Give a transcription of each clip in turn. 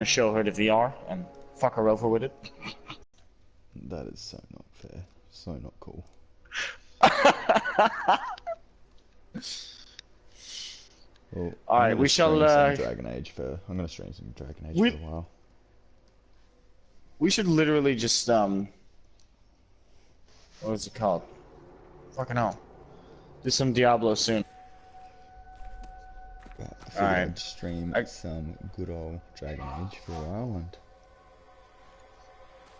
show her the VR and fuck her over with it. That is so not fair. So not cool. Well, alright, we shall Dragon Age for I'm gonna stream some Dragon Age for a while. We should literally just what is it called? Fucking hell. Do some Diablo soon. But I figured I'd stream some good old Dragon Age for a while and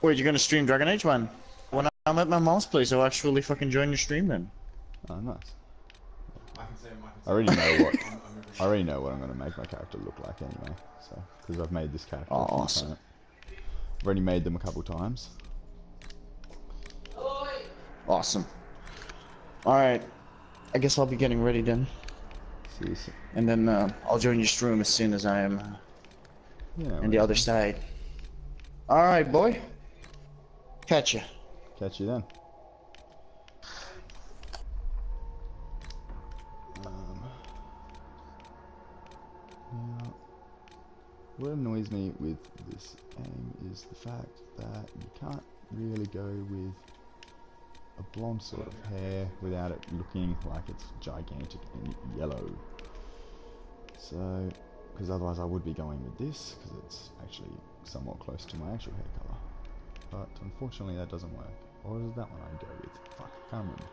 wait, you're gonna stream Dragon Age, man? When I'm at my mom's place, I'll actually fucking join your stream then. Oh, nice. I already know what I'm gonna make my character look like anyway. So, because I've made this character. Oh, awesome. I've already made them a couple times. Awesome. Alright. I guess I'll be getting ready then. See you soon. And then I'll join your stream as soon as I am on the other side. Alright, boy. Catch you. Catch you then. Now, what annoys me with this game is the fact that you can't really go with a blonde sort of hair without it looking like it's gigantic and yellow. So, because otherwise I would be going with this, because it's actually somewhat close to my actual hair colour. But unfortunately that doesn't work. Or is that one I'd go with? Fuck, I can't remember.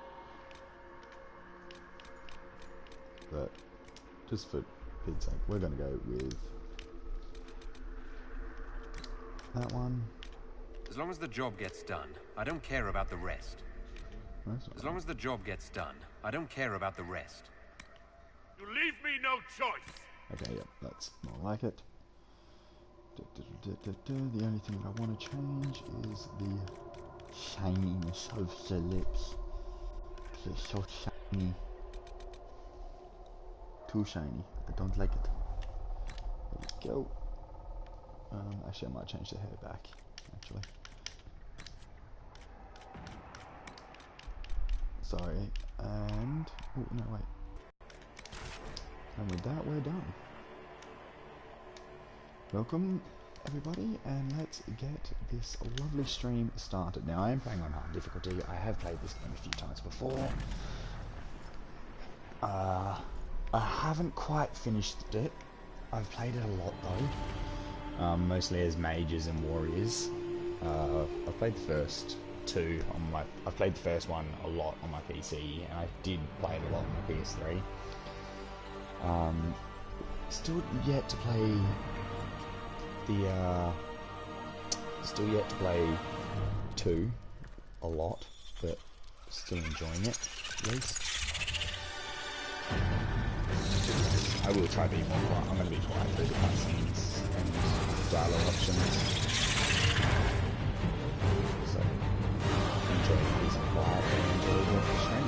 But, just for Pid's sake, we're going to go with that one. As long as the job gets done, I don't care about the rest. As long as the job gets done, I don't care about the rest. You leave me no choice. Okay, yep, that's more like it. The only thing that I want to change is the shininess of the lips. They're so shiny. Too shiny. I don't like it. There we go. Actually, I might change the hair back, actually. Sorry, and... oh, no, wait. And with that, we're done. Welcome, everybody, and let's get this lovely stream started. Now, I am playing on hard difficulty. I have played this game a few times before. I haven't quite finished it. I've played it a lot, though. Mostly as mages and warriors. I've played the first two on my... I've played the first one a lot on my PC, and I did play it a lot on my PS3. Still yet to play the... still yet to play 2 a lot, but still enjoying it, at least. I will try to be more quiet. I'm going to be quiet through the cutscenes and dialogue options. So, enjoy the peace and quiet and enjoy the stream.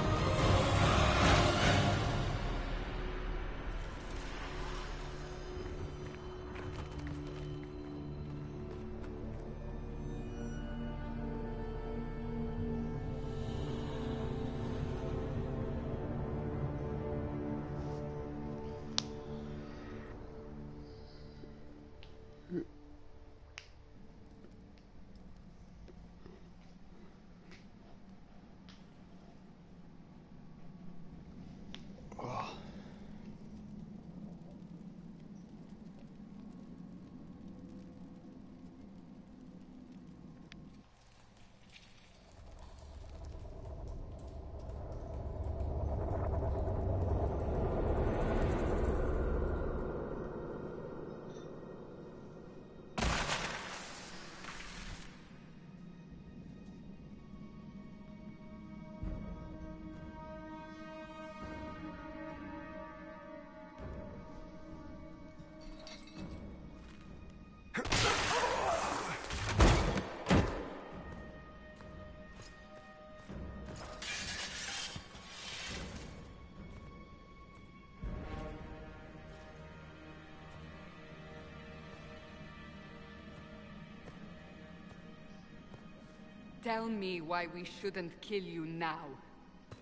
Tell me why we shouldn't kill you now.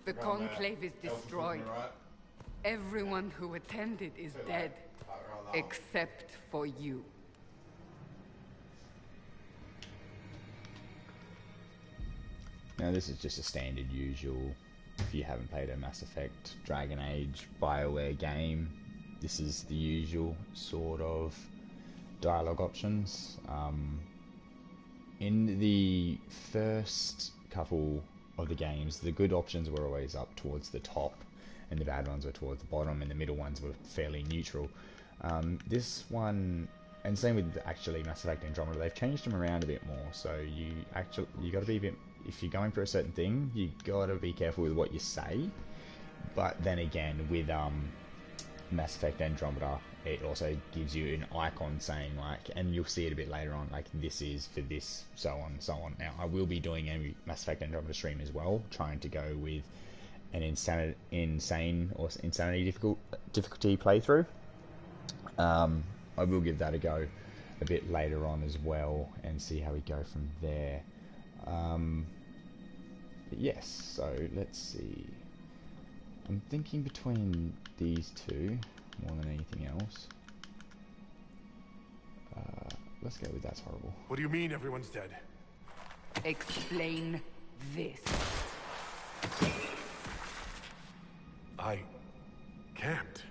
The Conclave is destroyed. Everyone who attended is dead, except for you. Now this is just a standard usual. If you haven't played a Mass Effect, Dragon Age, BioWare game, this is the usual sort of dialogue options. In the first couple of the games, the good options were always up towards the top, and the bad ones were towards the bottom, and the middle ones were fairly neutral. This one, and same with actually Mass Effect Andromeda, they've changed them around a bit more. So you got to be a bit, if you're going for a certain thing, you got to be careful with what you say. But then again, with Mass Effect Andromeda, it also gives you an icon saying like, and you'll see it a bit later on, like this is for this, so on and so on. Now I will be doing a Mass Effect Andromeda stream as well, trying to go with an insanity difficulty playthrough. I will give that a go a bit later on as well and see how we go from there. But yes, so let's see. I'm thinking between these two more than anything else. Let's go with That's Horrible. What do you mean everyone's dead? Explain this. I can't.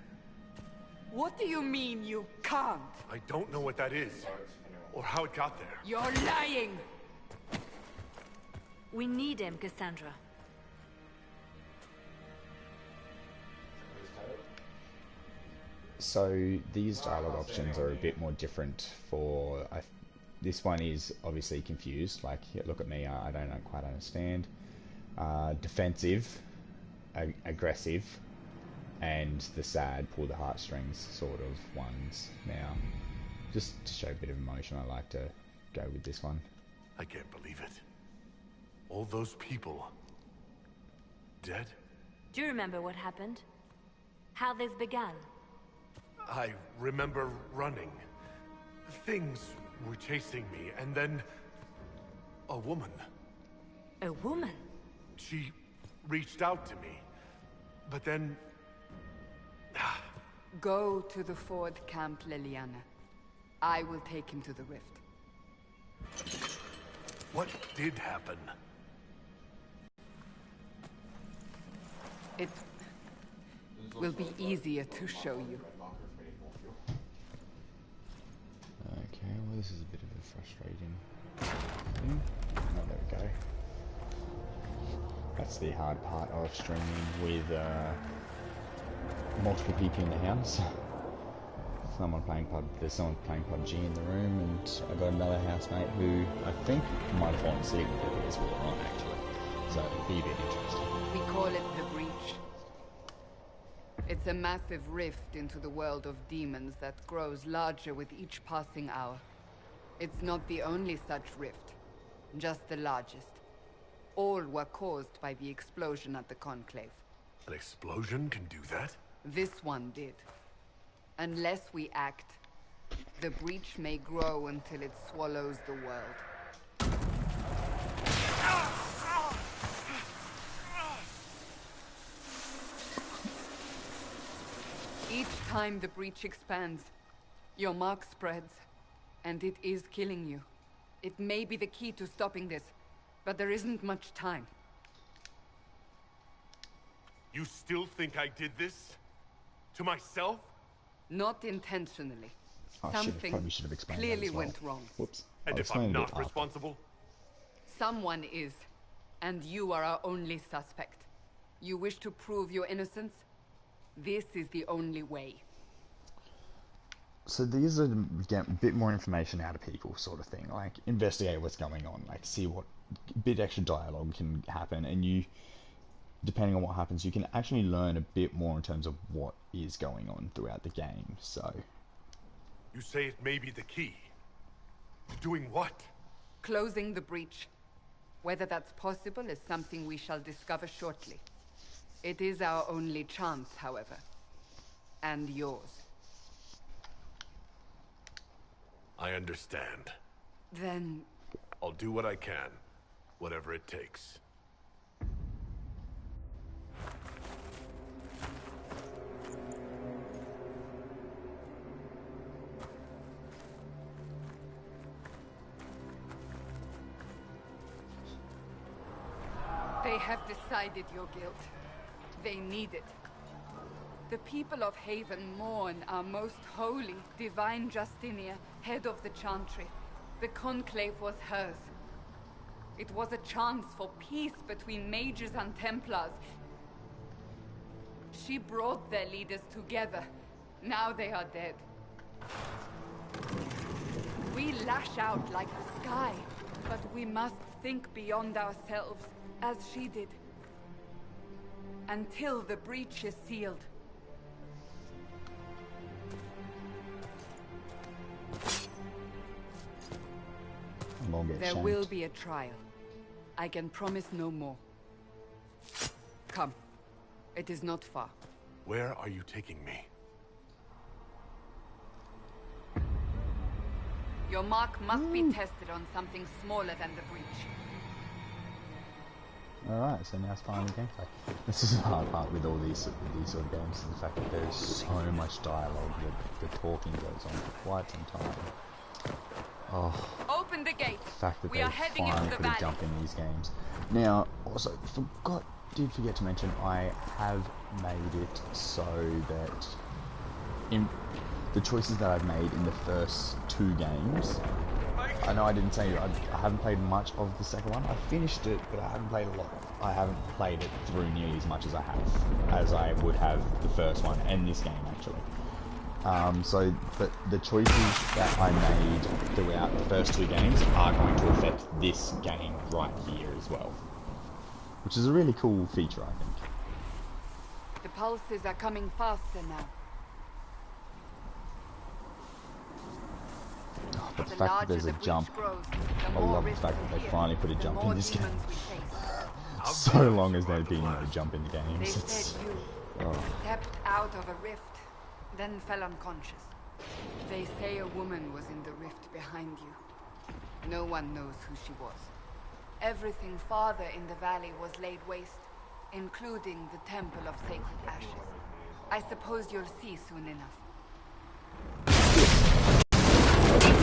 What do you mean you can't? I don't know what that is, or how it got there. You're lying! We need him, Cassandra. So these dialogue options are a bit more different for... this one is obviously confused, like, look at me, I don't quite understand. Defensive, aggressive, and the sad, pull the heartstrings sort of ones. Now, just to show a bit of emotion, I like to go with this one. I can't believe it. All those people... dead? Do you remember what happened? How this began? I remember running. Things were chasing me, and then... a woman. A woman? She reached out to me, but then... Go to the Ford camp, Liliana. I will take him to the rift. What did happen? It will be easier to show you. Okay, well this is a bit of a frustrating thing. Oh, there we go. That's the hard part of streaming with multiple people in the house. There's someone playing PUBG in the room, and I got another housemate who I think might have fallen asleep with the PS4 on actually. So it'd be a bit interesting. We call it the Breach. It's a massive rift into the world of demons that grows larger with each passing hour. It's not the only such rift, just the largest. All were caused by the explosion at the Conclave. An explosion can do that? This one did. Unless we act, the breach may grow until it swallows the world. Each time the breach expands, your mark spreads, and it is killing you. It may be the key to stopping this, but there isn't much time. You still think I did this? To myself? Not intentionally. Oh, probably should have explained that clearly as well. went wrong. Whoops. And I'll if explain I'm a bit not after. responsible? Someone is, and you are our only suspect. You wish to prove your innocence? This is the only way. So these are to get a bit more information out of people, sort of thing. Like, investigate what's going on, like, see what bit extra dialogue can happen, and you, depending on what happens, you can actually learn a bit more in terms of what is going on throughout the game, so... You say it may be the key. Doing what? Closing the breach. Whether that's possible is something we shall discover shortly. It is our only chance, however. And yours. I understand. Then... I'll do what I can. Whatever it takes. They have decided your guilt. They need it. The people of Haven mourn our most holy, divine Justinia, head of the Chantry. The Conclave was hers. It was a chance for peace between mages and Templars. She brought their leaders together. Now they are dead. We lash out like the sky, but we must think beyond ourselves, as she did. Until the breach is sealed. There will be a trial. I can promise no more. Come. It is not far. Where are you taking me? Your mark must be tested on something smaller than the breach. Alright, so now it's finally gameplay. This is the hard part with all these sort of games, the fact that there's so much dialogue that the talking goes on for quite some time. Oh, open the gate. The fact that we they are heading finally into the put a valley. jump in these games. Now, also, did forget to mention, I have made it so that in the choices that I've made in the first 2 games, I know I didn't say I haven't played much of the second one. I finished it, but I haven't played a lot. I haven't played it through nearly as much as I would have the first one and this game actually. But the choices that I made throughout the first 2 games are going to affect this game right here as well. Which is a really cool feature, I think. The pulses are coming faster now. Oh, but the fact that there's a jump, I love the fact that they finally put a jump in this game. So long as there's been no jump in the games. They said you stepped out of a rift, then fell unconscious. They say a woman was in the rift behind you. No one knows who she was. Everything farther in the valley was laid waste, including the Temple of Sacred Ashes. I suppose you'll see soon enough.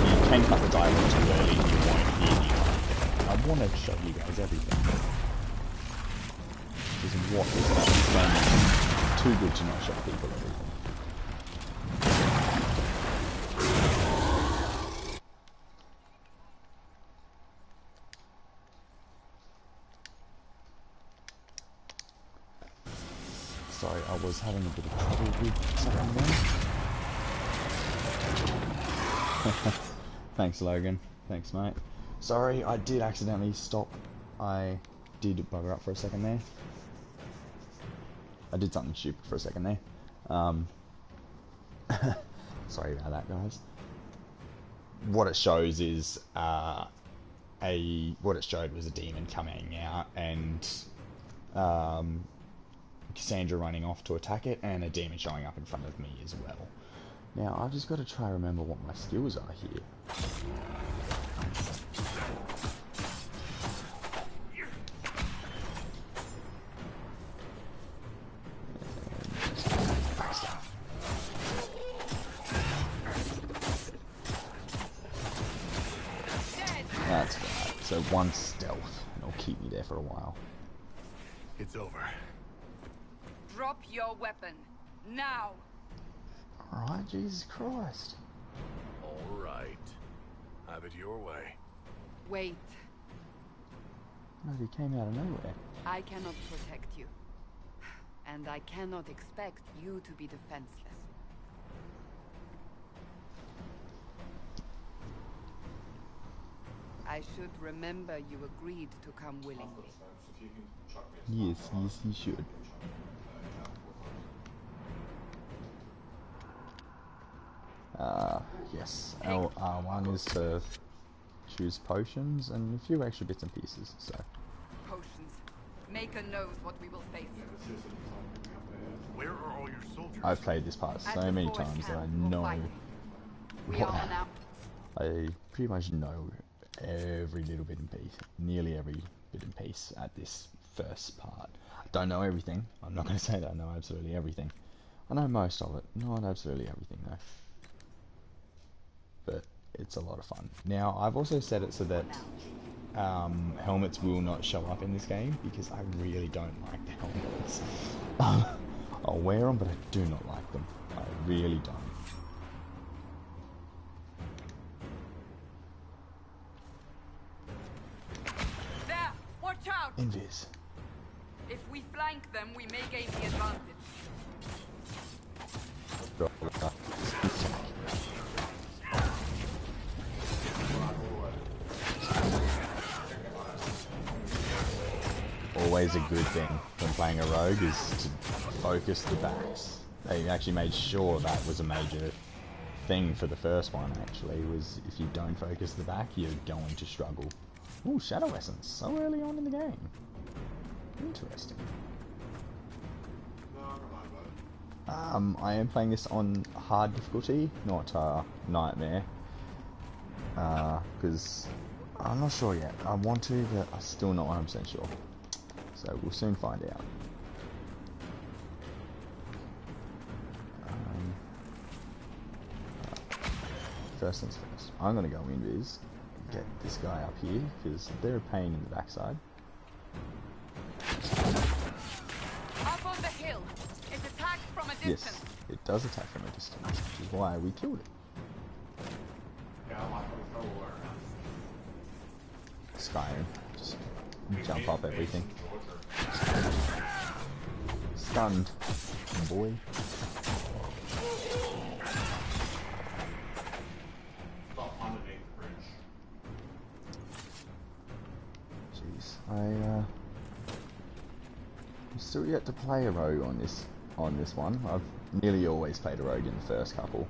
You came cut the dialogue too early, you won't hear the content. I want to show you guys everything. This is what is about too good to not show people everything. Sorry, I was having a bit of trouble with something there. Thanks, Logan. Thanks, mate. Sorry, I did accidentally stop. I did bugger up for a second there. I did something stupid for a second there. Sorry about that, guys. What it shows is what it showed was a demon coming out and Cassandra running off to attack it, and a demon showing up in front of me as well. Now, I've just got to try to remember what my skills are here. That's right. So 1 stealth, and it'll keep me there for a while. It's over. Drop your weapon. Now! Alright, Jesus Christ. Alright. Have it your way. Wait. No, he came out of nowhere. I cannot protect you. And I cannot expect you to be defenseless. I should remember you agreed to come willingly. Yes, you should. Yes. R1 is to choose potions and a few extra bits and pieces, so. Potions. Maker knows what we will face. Where are all your soldiers? I've played this part so many times that I know I pretty much know every little bit and piece, nearly every bit and piece at this first part. I don't know everything. I'm not going to say that I know absolutely everything. I know most of it, not absolutely everything though. But it's a lot of fun. Now, I've also set it so that helmets will not show up in this game because I really don't like the helmets. I'll wear them, but I do not like them. I really don't. There! Watch out! Invis. If we flank them, we may gain the advantage. Always a good thing when playing a rogue is to focus the backs. They actually made sure that was a major thing for the first one, actually, was if you don't focus the back, you're going to struggle. Ooh, Shadow Essence, so early on in the game. Interesting. I am playing this on hard difficulty, not nightmare. Because I'm not sure yet. I want to, but I'm still not 100% sure. So we'll soon find out. First things first. I'm going to go invis, get this guy up here, because they're a pain in the backside. Up on the hill. It attacks from a distance. Yes, it does attack from a distance, which is why we killed it. Skyrim. Just jump up everything. Stunned, boy. Jeez, I'm still yet to play a rogue on this one. I've nearly always played a rogue in the first couple,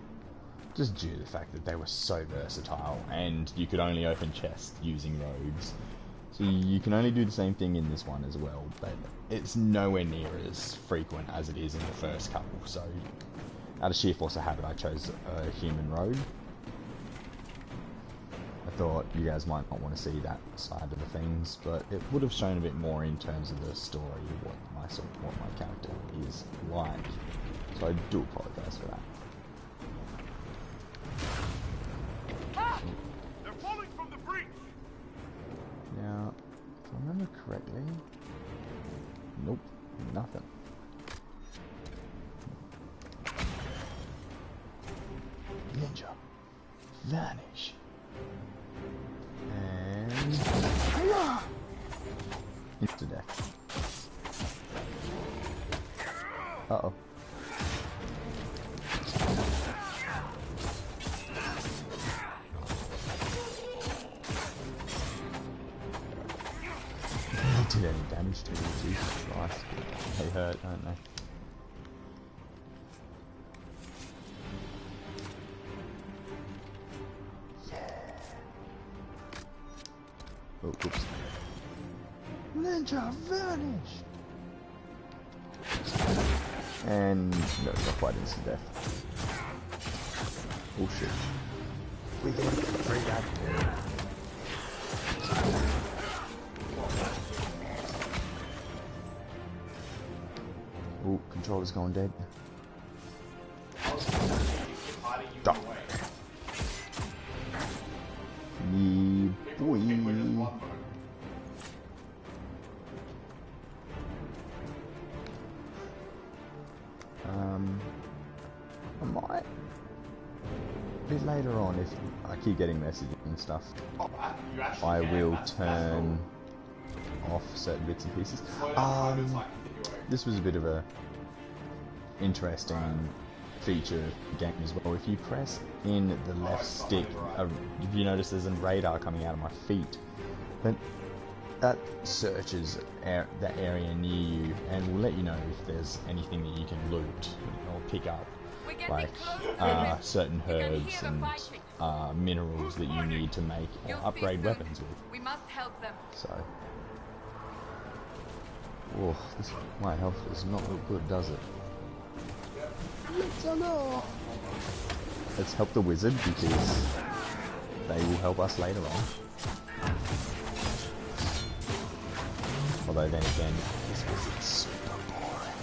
just due to the fact that they were so versatile, and you could only open chests using rogues. So you can only do the same thing in this one as well, but it's nowhere near as frequent as it is in the first couple. So out of sheer force of habit, I chose a human rogue. I thought you guys might not want to see that side of the things, but it would have shown a bit more in terms of the story, what my character is like. So I do apologise for that. They're falling from the breach. Now, if I remember correctly, nope, nothing. Ninja, vanish, and insta death. Uh-oh. Did any damage to me? Jesus Christ. They hurt, don't they? Yeah. Oh, oops. Ninja vanish! And no, not quite instant death. Oh shit. We get free that. Oh, controller's going dead. Duh. Yeah, boy. I might. A bit later on, if I keep getting messages and stuff, I will turn off certain bits and pieces. This was a bit of a interesting feature of the game as well. If you press in the left stick, if you notice there's a radar coming out of my feet, but that searches that area near you and will let you know if there's anything that you can loot or pick up, like certain herbs and minerals that you need to make or upgrade weapons with. We must help them. So, oh, my health does not look good, does it? Let's help the wizard because they will help us later on. Although then again, this wizard's super boring.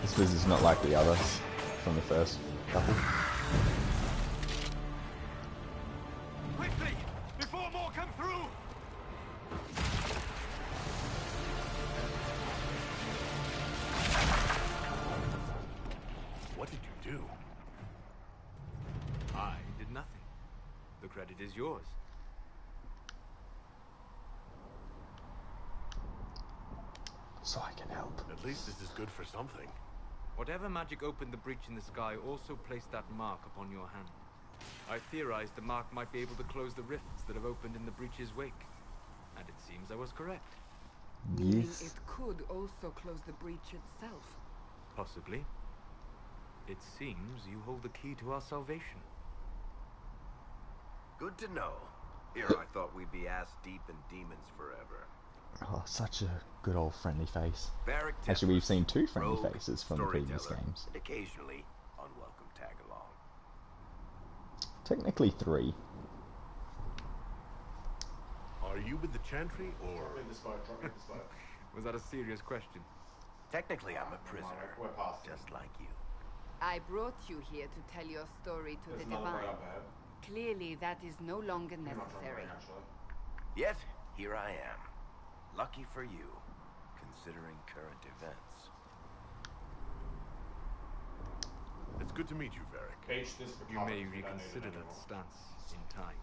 This wizard's not like the others from the first couple. Quickly, before more door come through! What did you do? I did nothing. The credit is yours. So I can help. At least this is good for something. Whatever magic opened the breach in the sky also placed that mark upon your hand. I theorized the mark might be able to close the rifts that have opened in the breach's wake. And it seems I was correct. Meaning Yes. it could also close the breach itself. Possibly. It seems you hold the key to our salvation. Good to know. Here I thought we'd be ass deep in demons forever. Oh, such a good old friendly face. Varric Actually, we've Tesseract, seen two friendly rogue, faces from the previous storyteller, games. and occasionally unwelcome tag-along. Technically 3. Are you with the Chantry, or...? Was that a serious question? Technically, I'm a prisoner, just like you. I brought you here to tell your story to the divine. Clearly, that is no longer necessary. Yet, here I am. Lucky for you, considering current events. It's good to meet you, Varric. You may reconsider that stance in time.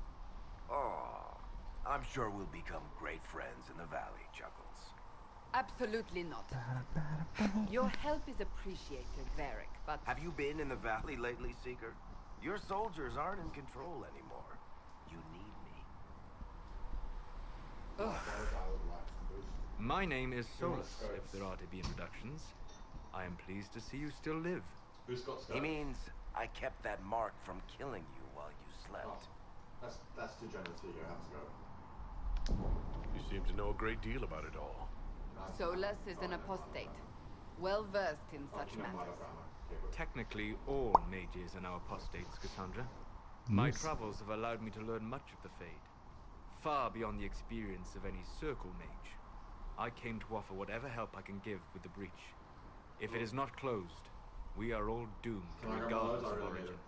Oh, I'm sure we'll become great friends in the valley, Chuckles. Absolutely not. Your help is appreciated, Varric, but... Have you been in the valley lately, Seeker? Your soldiers aren't in control anymore. You need me. My name is Solus, if there are to be introductions. I am pleased to see you still live. He means I kept that mark from killing you while you slept. That's too generous here, you have to go. You seem to know a great deal about it all. Solus is an apostate, well versed in such matters. Technically, all mages are now apostates, Cassandra. My travels have allowed me to learn much of the Fade, far beyond the experience of any circle mage. I came to offer whatever help I can give with the breach. If it is not closed, we are all doomed, regardless of origin.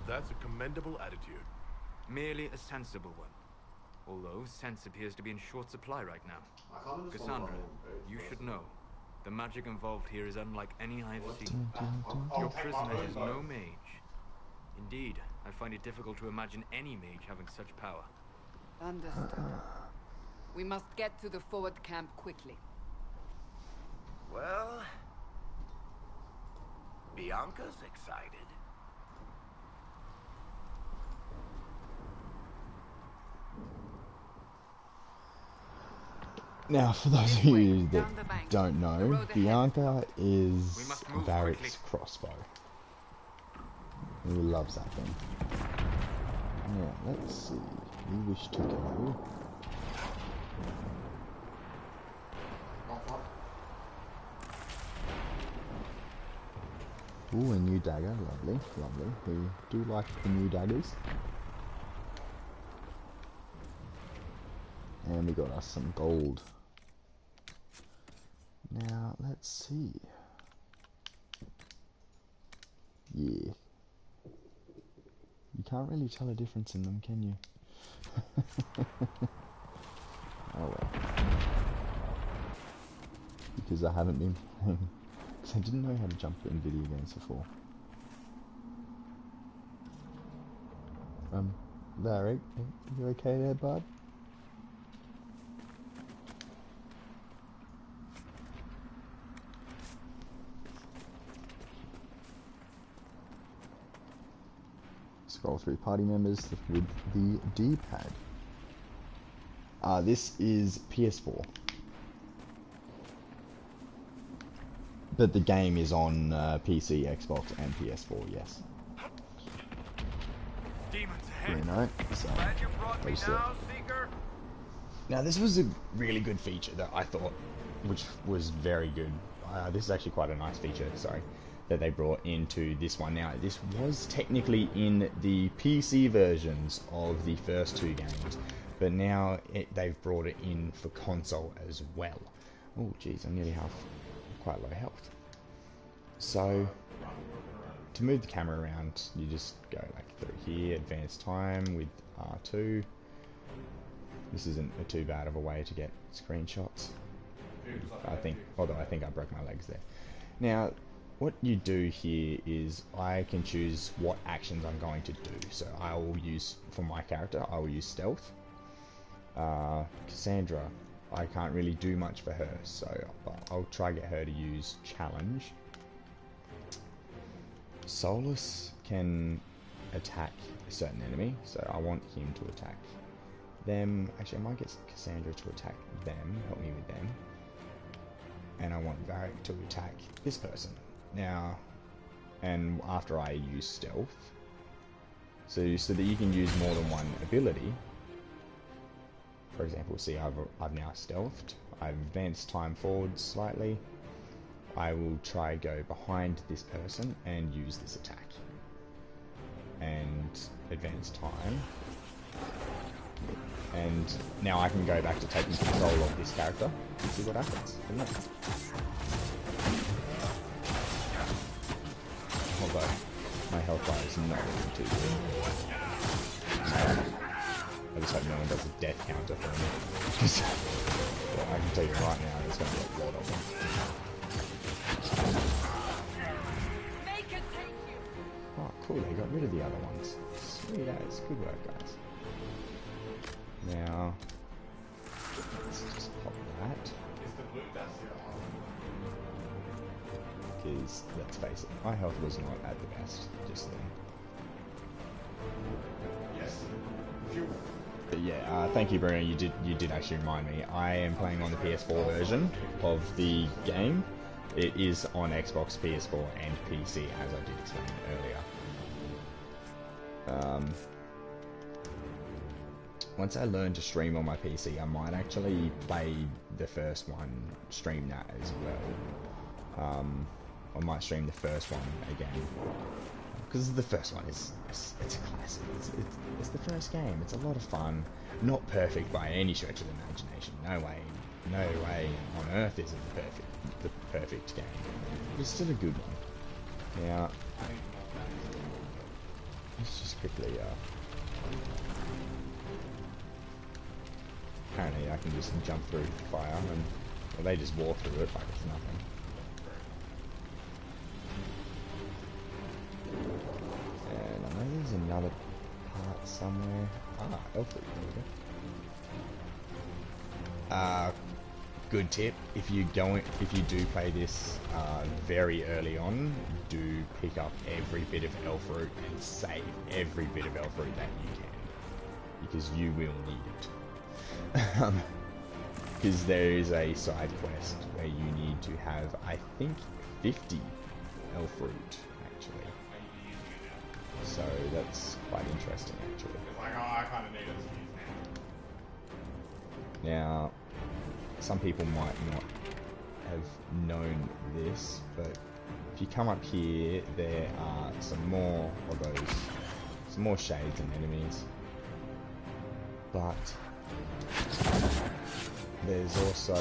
That's a commendable attitude. Merely a sensible one. Although sense appears to be in short supply right now. Cassandra, you should know. The magic involved here is unlike any I have seen. Your prisoner is no mage. Indeed, I find it difficult to imagine any mage having such power. Understood. We must get to the forward camp quickly. Well, Bianca's excited. Now, for those of you that don't know, Bianca is Varric's crossbow. He loves that thing. Now, let's see. We wish to go. Ooh, a new dagger. Lovely, lovely. We do like the new daggers. And we got us some gold. Now, let's see. Yeah. You can't really tell a difference in them, can you? Oh well. Because I haven't been playing. Because I didn't know how to jump in video games before. Varric, you okay there, bud? Scroll through party members with the D-pad. This is PS4. But the game is on PC, Xbox, and PS4, yes. Demons ahead. You know, so Glad you brought me post it. now, Seeker. Now this was a really good feature that I thought, which was very good. This is actually quite a nice feature, sorry, that they brought into this one. Now this was technically in the PC versions of the first two games, but now they've brought it in for console as well. Oh geez, I'm nearly quite low health. So to move the camera around, you just go like through here, advanced time with R2. This isn't too bad of a way to get screenshots. I think, although I think I broke my legs there. Now, what you do here is I can choose what actions I'm going to do. So I will use, for my character, I will use stealth. Cassandra, I can't really do much for her, so I'll try get her to use challenge. Solus can attack a certain enemy, so I want him to attack them. Actually, I might get Cassandra to attack them, help me with them. And I want Varric to attack this person. Now, and after I use stealth, so that you can use more than one ability. For example, see, I've now stealthed. I've advanced time forward slightly. I will try go behind this person and use this attack. And advance time. And now I can go back to taking control of this character and see what happens from there. Although, my health bar is not looking too good. I just hope no one does a death counter for me. Well, I can tell you right now, there's going to be a lot of them. Oh, cool, they got rid of the other ones. Sweet as. Good work, guys. Now, let's just pop that. Because, let's face it, my health was not at the best just then. Yes. But yeah, thank you, Bruno. You did actually remind me. I am playing on the PS4 version of the game. It is on Xbox, PS4, and PC, as I did explain earlier. Once I learn to stream on my PC, I might actually play the first one, stream that as well. I might stream the first one again, because the first one it's a classic. It's the first game. It's a lot of fun. Not perfect by any stretch of the imagination. No way on earth is it the perfect game. But it's still a good one. Now, let's just quickly. Apparently, I can just jump through fire, and well, they just walk through it like it's nothing. And I know there's another part somewhere. Ah, Elfrid, there we go. Good tip: if you do play this very early on, do pick up every bit of Elfrid and save every bit of Elfrid that you can, because you will need it. Because there is a side quest where you need to have, I think, 50 Elfrid actually. So that's quite interesting, actually. It's like, oh, I kind of need it. Now, some people might not have known this, but if you come up here, there are some more of those, some more shades and enemies. But there's also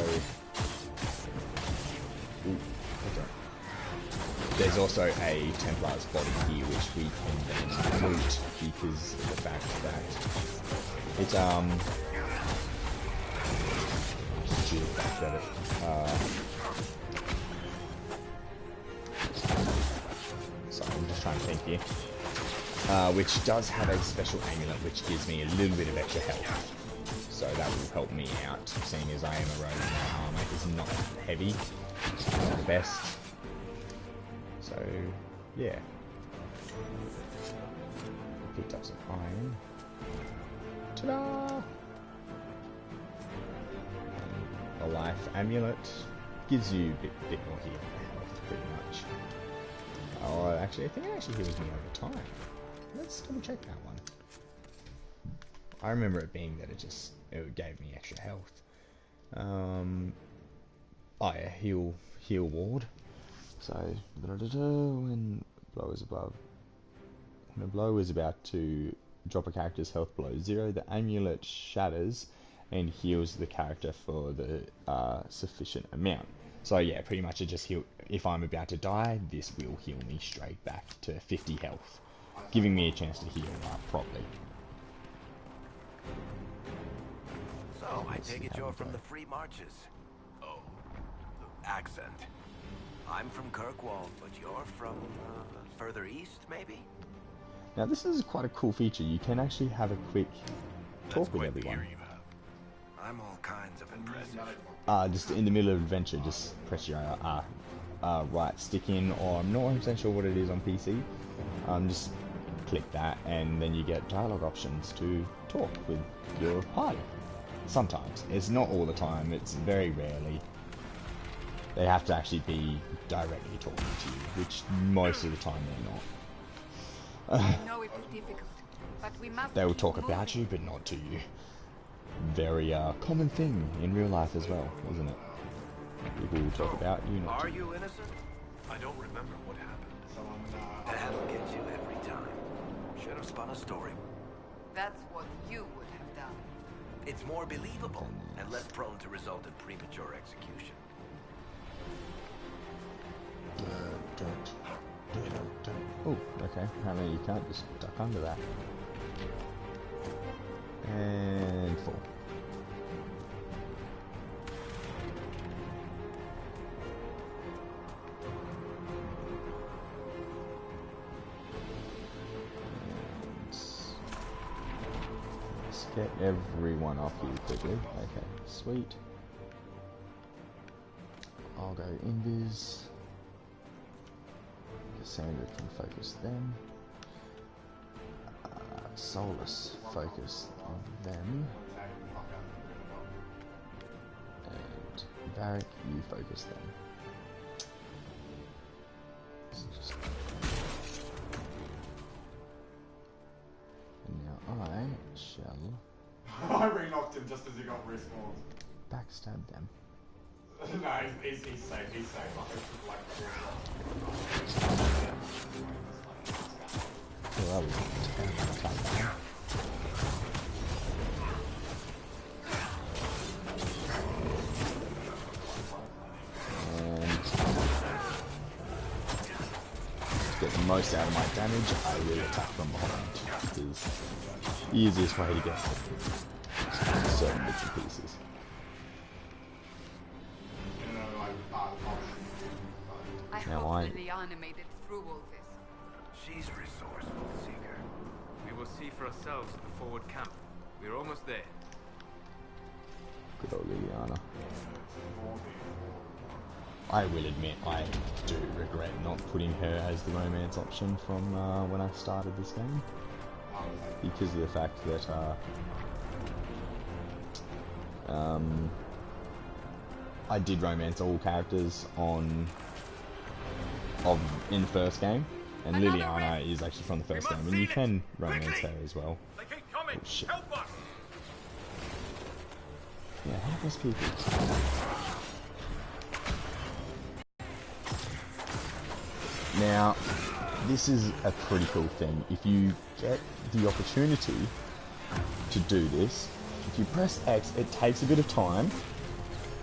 a Templar's body here which we can then loot, because of the fact that it's sorry, I'm just trying to think here. Which does have a special amulet which gives me a little bit of extra health. So that will help me out, seeing as I am a rogue and my armor is not heavy, not the best. So, yeah. Picked up some iron. Ta-da! A life amulet gives you a bit more healing health, pretty much. Oh, actually, I think it actually heals me over time. Let's double check that one. I remember it being that it gave me extra health. Oh yeah, heal ward. So when blow is above, when a blow is about to drop a character's health below 0, the amulet shatters and heals the character for the sufficient amount. So yeah, pretty much it just heal. If I'm about to die, this will heal me straight back to 50 health, giving me a chance to heal up properly. So, I take it you're from the Free Marches. Oh, the accent. I'm from Kirkwall, but you're from further east, maybe? Now this is quite a cool feature. You can actually have a quick talk with everyone. I'm all kinds of impressive. Just in the middle of adventure, just press your right stick in, or I'm not 100% sure what it is on PC. Just click that, and then you get dialogue options to talk with your party. Sometimes. It's not all the time, it's very rarely. They have to actually be directly talking to you, which most of the time they're not. I know it is difficult, but we must. They will talk about you, but not to you. Very common thing in real life as well, isn't it? People will talk about you, not to you. Are you innocent? I don't remember what happened. That'll get you every time. Should have spun a story. That's what you would have done. It's more believable and less prone to result in premature execution. Oh, okay. Apparently you can't just duck under that. And fall. Let's get everyone off here quickly. Okay, sweet. I'll go invis. Cassandra can focus them. Solus focus on them. And Varric, you focus them. And now I shall I re-knocked him just as he got respawned. backstab them. No, he's safe, he's safe. Oh, that was a terrible attack. And to get the most out of my damage, I will attack from behind. It is the easiest way to get certain bits and pieces. I Now hope that Liana made it through all this. She's resourceful, Seeker. We will see for ourselves at the forward camp. We're almost there. Good old Liliana. I will admit, I do regret not putting her as the romance option from when I started this game. Because of the fact that I did romance all characters in the first game, and Liliana is actually from the first game, and you can romance her as well. Oh shit. Yeah, help us people. Now, this is a pretty cool thing. If you get the opportunity to do this, if you press X, it takes a bit of time,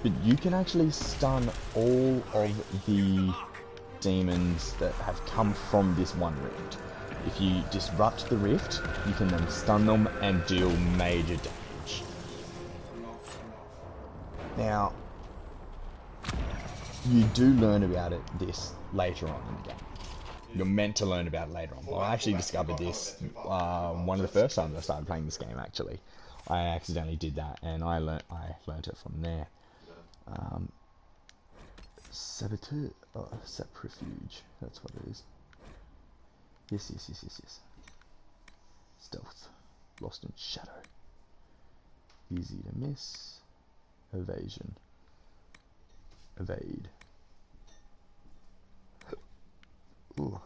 but you can actually stun all of the demons that have come from this one rift. If you disrupt the rift, you can then stun them and deal major damage. Now, you do learn about this later on in the game. You're meant to learn about it later on. Well, I actually discovered this one of the first times I started playing this game, actually. I accidentally did that, and I learnt it from there. Saboteur, Saprifuge, that's what it is. Yes. Stealth, Lost in Shadow. Easy to miss. Evasion. Evade. Ooh.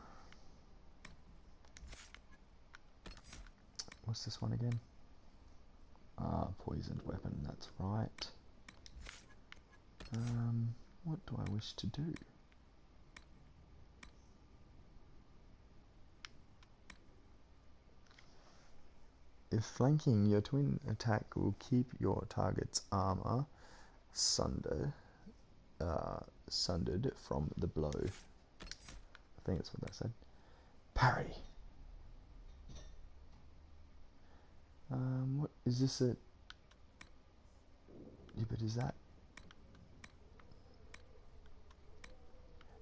What's this one again? Poisoned weapon, that's right. What do I wish to do? If flanking, your twin attack will keep your target's armor sunder sundered from the blow. I think that's what that said. Parry. What is this? Yeah, but is that?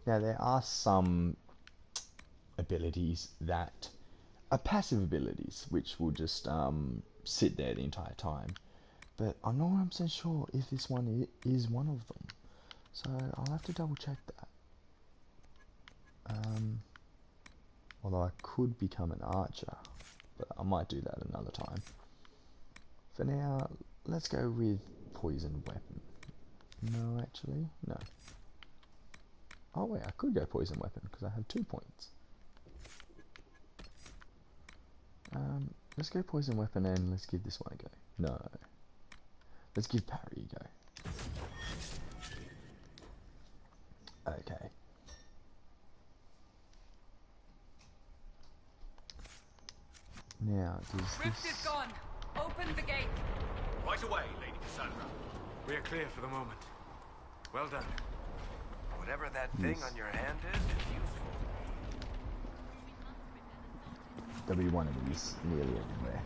Now there are some abilities that are passive abilities, which will just sit there the entire time. But I'm not 100% sure if this one is one of them. So I'll have to double check that. Although I could become an archer, but I might do that another time. For now, let's go with poison weapon. No, actually, no. Oh wait, I could go poison weapon because I have 2 points. Let's go poison weapon and let's give this one a go. No. Let's give parry a go. Okay. Now, does Rift this... is gone. Open the gate. Right away, Lady Cassandra. We are clear for the moment. Well done. Whatever that thing on your hand is, it's useful. There'll be one of these nearly everywhere.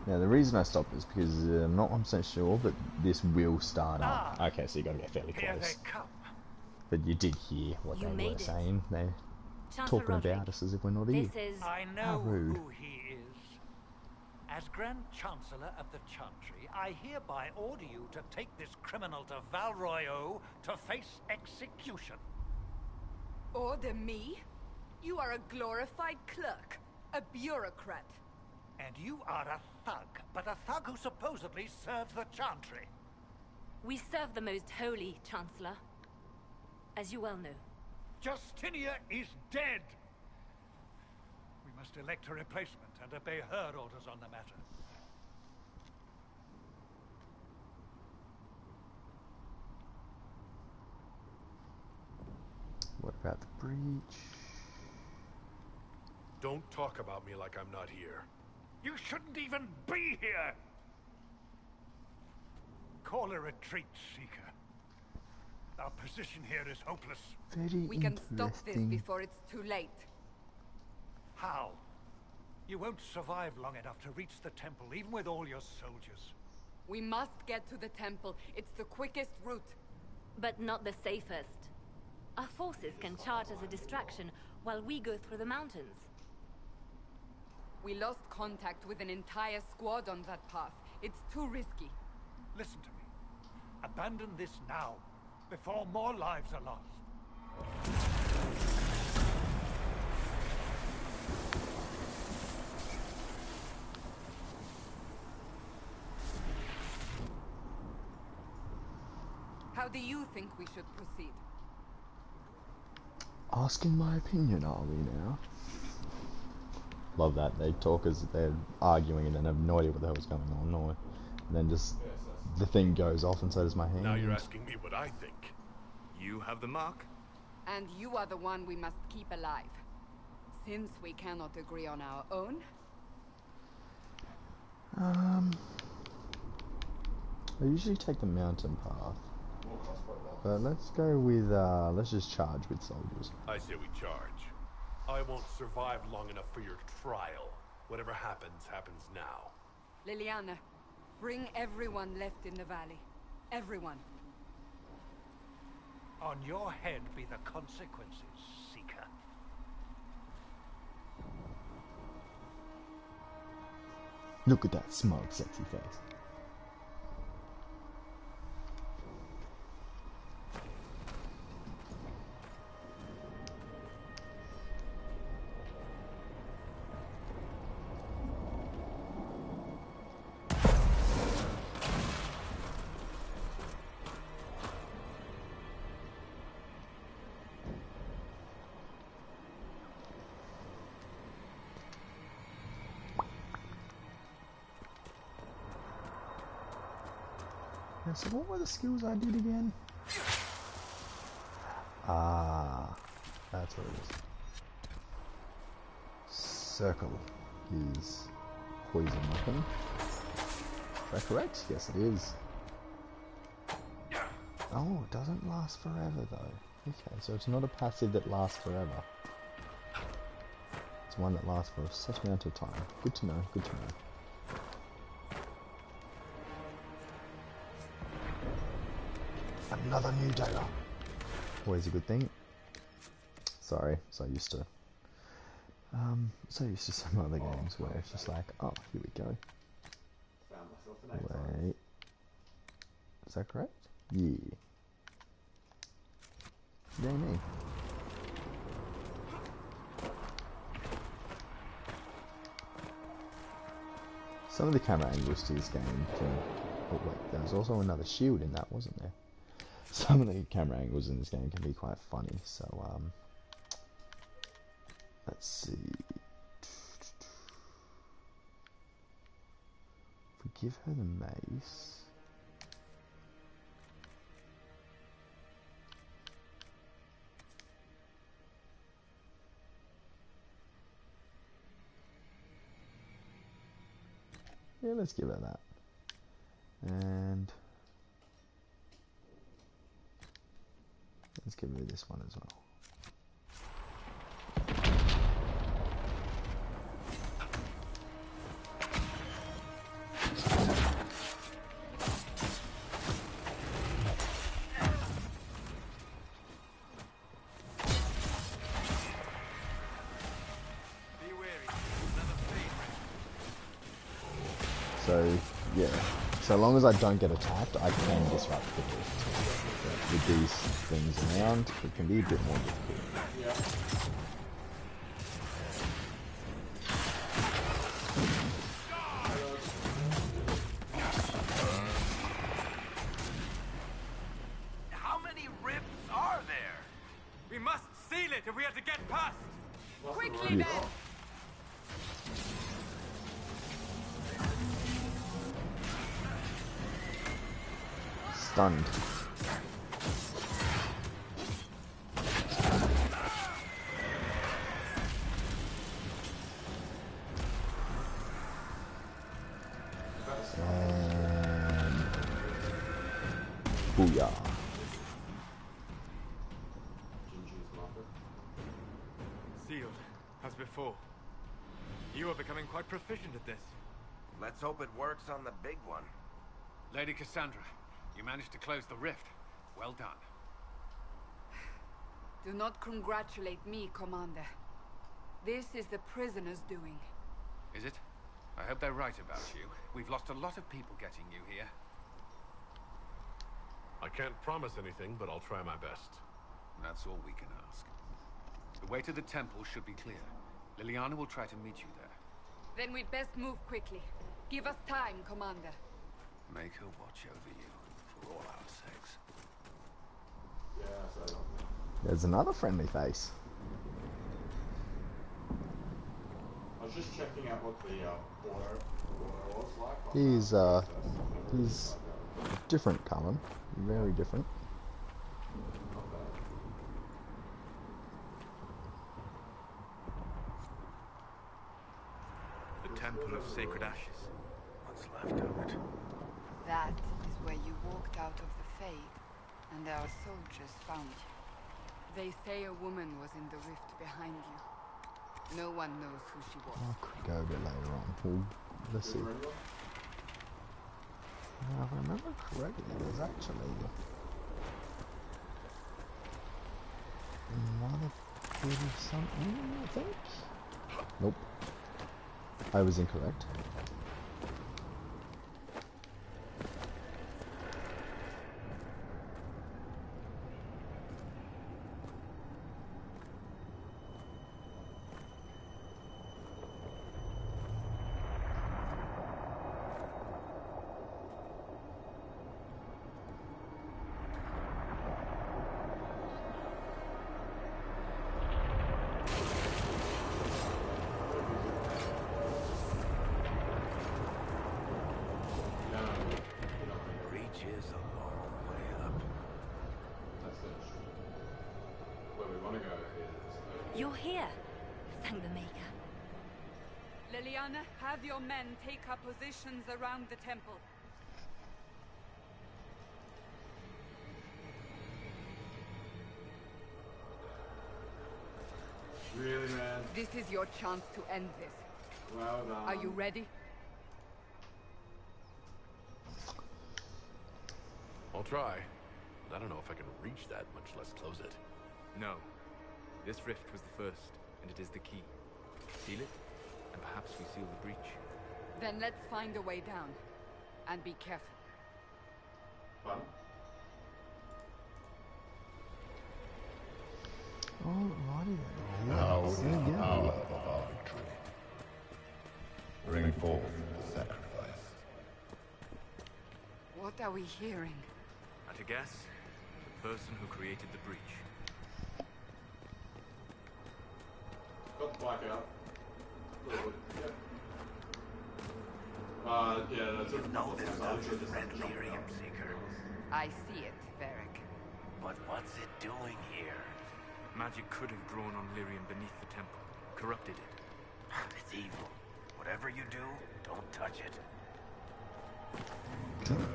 Now the reason I stopped is because I'm not 100% sure, but this will start up. Okay, so you got to get fairly close. But you did hear what they were saying. They're talking about us as if we're not here. I know who he is. As Grand Chancellor of the Chantry, I hereby order you to take this criminal to Val Royeaux to face execution. Order me? You are a glorified clerk, a bureaucrat. And you are a thug, but a thug who supposedly serves the Chantry. We serve the most holy, Chancellor. As you well know. Justinia is dead! We must elect a replacement and obey her orders on the matter. What about the breach? Don't talk about me like I'm not here. You shouldn't even be here! Call a retreat, Seeker. Our position here is hopeless. Very We can stop this before it's too late. How? You won't survive long enough to reach the temple, even with all your soldiers. We must get to the temple. It's the quickest route. But not the safest. Our forces can charge as a distraction while we go through the mountains. We lost contact with an entire squad on that path. It's too risky. Listen to me. Abandon this now, before more lives are lost. How do you think we should proceed? Asking my opinion, are we now? Love that. They talk as they're arguing and then have no idea what the hell's going on, or and then just the thing goes off and so does my hand. Now you're asking me what I think. You have the mark? And you are the one we must keep alive. Since we cannot agree on our own. I usually take the mountain path. But let's go with, let's just charge with soldiers. I say we charge. I won't survive long enough for your trial. Whatever happens, happens now. Liliana, bring everyone left in the valley. Everyone. On your head be the consequences, Seeker. Look at that smug, sexy face. Yeah, so what were the skills I did again? Ah, that's what it is. Circle is poison weapon. Is that correct? Yes, it is. Oh, it doesn't last forever though. Okay, so it's not a passive that lasts forever. It's one that lasts for a set amount of time. Good to know, good to know. Another new data. Always a good thing. Sorry, so used to some other games where it's just like, oh, here we go. Wait. Is that correct? Yeah. Yay me. Some of the camera angles to this game can... Oh wait, there was also another shield in that, wasn't there? Some of the camera angles in this game can be quite funny, so let's see. If we give her the mace... Yeah, let's give her that. And let's give her this one as well. So, yeah, so long as I don't get attacked, I can disrupt the rift. But with these things around, it can be a bit more difficult. How many rifts are there? We must seal it if we are to get past! Quickly then! Stunned. And booyah. Sealed, as before. You are becoming quite proficient at this. Let's hope it works on the big one. Lady Cassandra, you managed to close the rift. Well done. Do not congratulate me, Commander. This is the prisoner's doing. Is it? I hope they're right about you. We've lost a lot of people getting you here. I can't promise anything, but I'll try my best. That's all we can ask. The way to the temple should be clear. Liliana will try to meet you there. Then we'd best move quickly. Give us time, Commander. Make her watch over you, for all our sakes. There's another friendly face. I was just checking out what the border was like. He's different color, very different. The Temple of Sacred Ashes. What's left of it? That is where you walked out of the Fade, and our soldiers found you. They say a woman was in the rift behind you. No one knows who she was. I could go a bit later on. Well, let's see. If I remember correctly, there's actually another bit of something, I think? Nope. I was incorrect. You're here. Thank the Maker. Liliana, have your men take up positions around the temple. Really, man? This is your chance to end this. Well done. Are you ready? I'll try. But I don't know if I can reach that, much less close it. No. This rift was the first, and it is the key. Seal it, and perhaps we seal the breach. Then let's find a way down. And be careful. Fun. Alrighty then. Now Yeah, is the hour of our victory. Bring forth the sacrifice. What are we hearing? At a guess, the person who created the breach. Got the black out. Yeah, that's You know this stuff is red lyrium, Seeker. I see it, Varric. But what's it doing here? Magic could have grown on lyrium beneath the temple, corrupted it. It's evil. Whatever you do, don't touch it.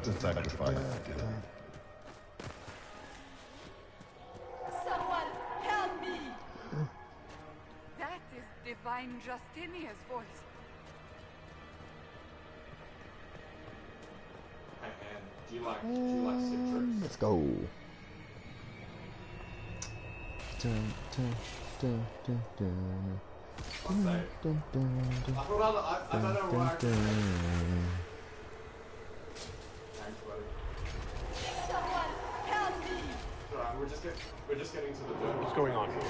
The sacrifice is given. Someone help me! That is Divine Justinia's voice. Hey man, do you like citrus? Let's go. Dun, dun, dun, dun, dun. I'll say. Dun, dun, dun, I thought I don't know why. Thanks, buddy. Someone help me! It's alright, we're just getting to the dirt. What's going on here?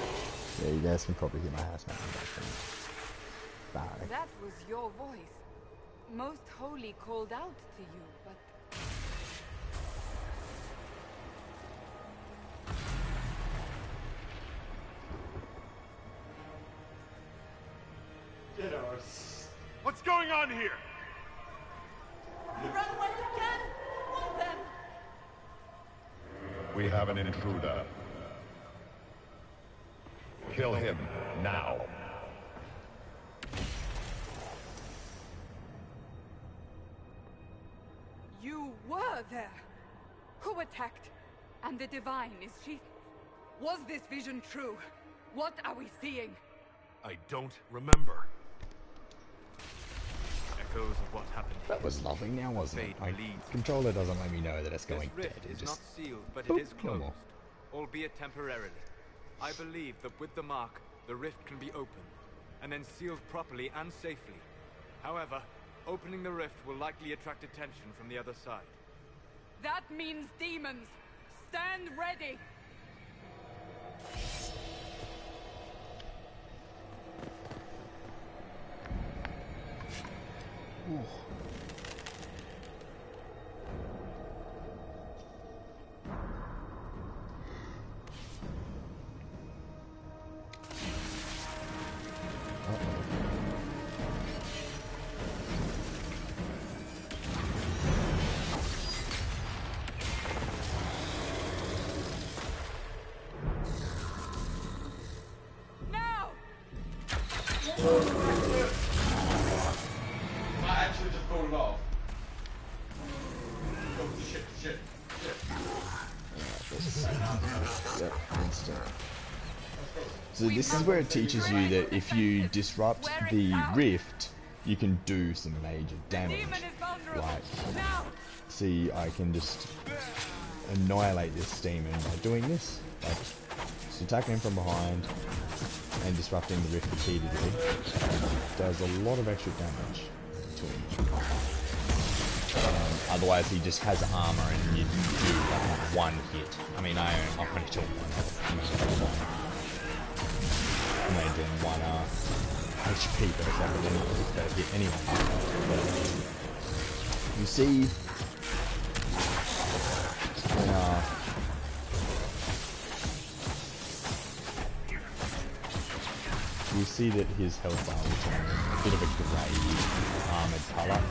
Yeah, you guys can probably hear my housemate in the background. Bye. That was your voice. Most Holy called out to you, but... Get our What's going on here? Run when you can! Want them! We have an intruder. Kill him now. You were there! Who attacked? And the Divine, is she... Was this vision true? What are we seeing? I don't remember. Echoes of what happened here. That was lovely now, wasn't it? Fate My bleeds. controller doesn't let me know that it's This going dead. rift It is just... not sealed, but Boop, it is no closed, more. albeit temporarily. I believe that with the mark, the rift can be opened, and then sealed properly and safely. However, opening the rift will likely attract attention from the other side. That means demons! Stand ready! Now! I actually just pulled it off. Oh, shit. Yep, instant. So this is where it teaches you that if you disrupt the rift, you can do some major damage. Demon is vulnerable! Like, Now! see, I can just annihilate this demon by doing this. Like, just attacking him from behind and disrupting the rift repeatedly does a lot of extra damage to him. Otherwise, he just has armor and you do like one hit. I mean, I only took one. Imagine one HP per second per hit anyway. But you see, you see that his health bar is a bit of a grey armoured colour.